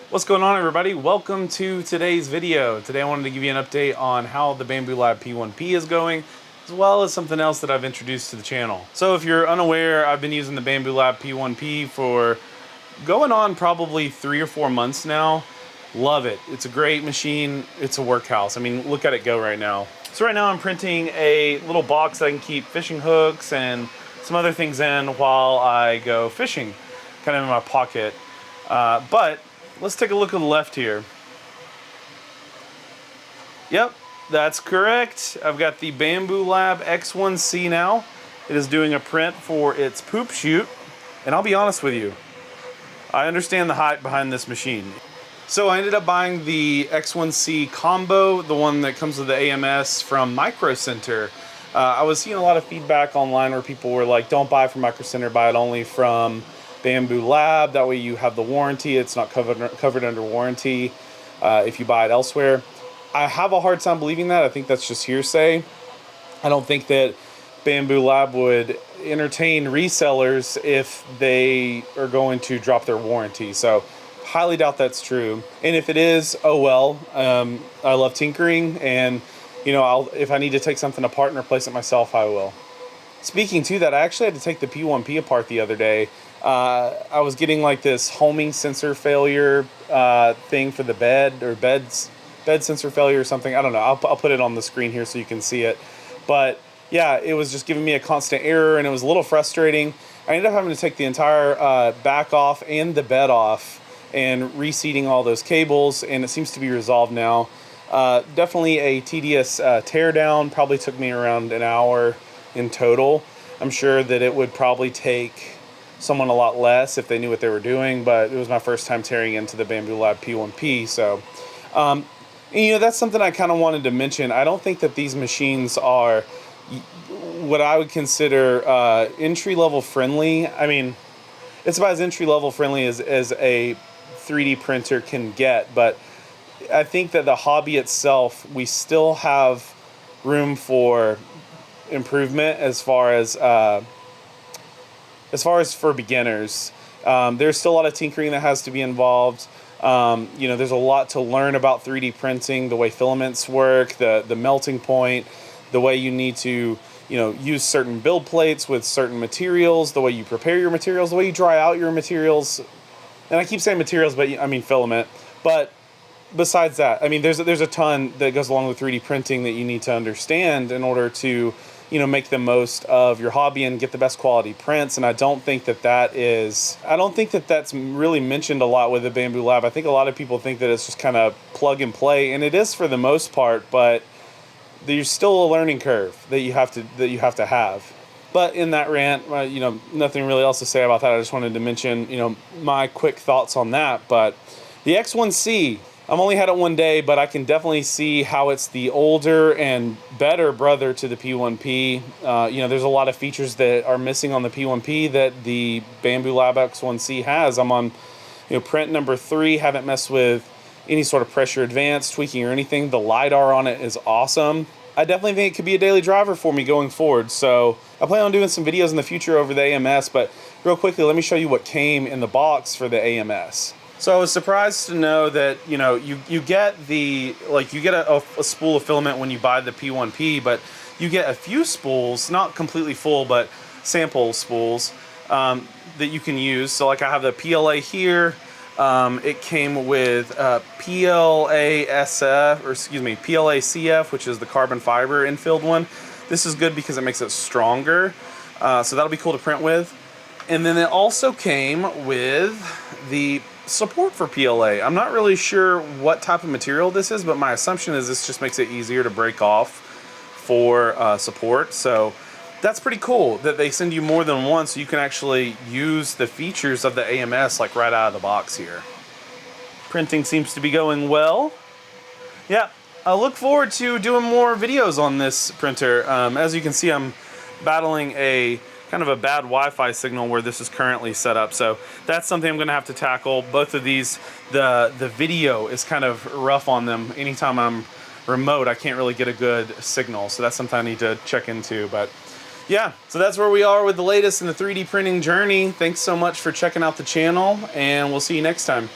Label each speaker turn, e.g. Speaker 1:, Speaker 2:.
Speaker 1: What's going on, everybody? Welcome to today's video. Today I wanted to give you an update on how the Bambu Lab P1P is going, as well as something else that I've introduced to the channel. So if you're unaware, I've been using the Bambu Lab P1P for going on probably 3 or 4 months now. Love it. It's a great machine. It's a workhouse. I mean, look at it go right now. So right now I'm printing a little box that I can keep fishing hooks and some other things in while I go fishing, kind of in my pocket. But let's take a look at the left here. Yep, that's correct. I've got the Bambu Lab X1C now. It is doing a print for its poop chute. And I'll be honest with you, I understand the hype behind this machine. So I ended up buying the X1C Combo, the one that comes with the AMS from Micro Center. I was seeing a lot of feedback online where people were like, don't buy from Micro Center, buy it only from Bambu Lab. That way you have the warranty. It's not covered under warranty if you buy it elsewhere. I have a hard time believing that. I think that's just hearsay. I don't think that Bambu Lab would entertain resellers if they are going to drop their warranty. So highly doubt that's true. And if it is, oh well. I love tinkering, and you know, if I need to take something apart and replace it myself, I will. Speaking to that, I actually had to take the P1P apart the other day. I was getting like this homing sensor failure thing for the bed sensor failure or something. I don't know. I'll put it on the screen here so you can see it. But yeah, it was just giving me a constant error, and it was a little frustrating. I ended up having to take the entire back off and the bed off and reseating all those cables, and it seems to be resolved now. Definitely a tedious teardown. Probably took me around an hour in total. I'm sure that it would probably take someone a lot less if they knew what they were doing, but it was my first time tearing into the Bambu Lab P1P. So, and, you know, that's something I kind of wanted to mention. I don't think that these machines are what I would consider entry-level friendly. I mean, it's about as entry-level friendly as a 3D printer can get, but I think that the hobby itself, we still have room for improvement as far as for beginners. There's still a lot of tinkering that has to be involved. You know, there's a lot to learn about 3D printing, the way filaments work, the melting point, the way you need to, you know, use certain build plates with certain materials, the way you prepare your materials, the way you dry out your materials. And I keep saying materials, but I mean filament. But besides that, I mean, there's a ton that goes along with 3D printing that you need to understand in order to, you know, make the most of your hobby and get the best quality prints. And I don't think that that's really mentioned a lot with the Bambu Lab. I think a lot of people think that it's just kind of plug and play, and it is for the most part, but there's still a learning curve that you have to have. But in that rant, you know, nothing really else to say about that. I just wanted to mention, you know, my quick thoughts on that. But the X1C, I've only had it one day, but I can definitely see how it's the older and better brother to the P1P. You know, there's a lot of features that are missing on the P1P that the Bambu Lab X1C has. I'm on, you know, print number 3. Haven't messed with any sort of pressure advance, tweaking, or anything. The LiDAR on it is awesome. I definitely think it could be a daily driver for me going forward. So I plan on doing some videos in the future over the AMS, but real quickly, let me show you what came in the box for the AMS. So I was surprised to know that, you know, you get a spool of filament when you buy the P1P, but you get a few spools, not completely full, but sample spools that you can use. So like I have the PLA here. It came with PLACF, which is the carbon fiber infilled one. This is good because it makes it stronger. So that'll be cool to print with. And then it also came with the support for PLA. I'm not really sure what type of material this is, but my assumption is this just makes it easier to break off for support. So that's pretty cool that they send you more than one, so you can actually use the features of the AMS like right out of the box here. Printing seems to be going well. Yeah, I look forward to doing more videos on this printer. As you can see, I'm battling a kind of a bad Wi-Fi signal where this is currently set up, so that's something I'm going to have to tackle. Both of these, the video is kind of rough on them. Anytime I'm remote, I can't really get a good signal, so that's something I need to check into. But yeah, so that's where we are with the latest in the 3D printing journey. Thanks so much for checking out the channel, and we'll see you next time.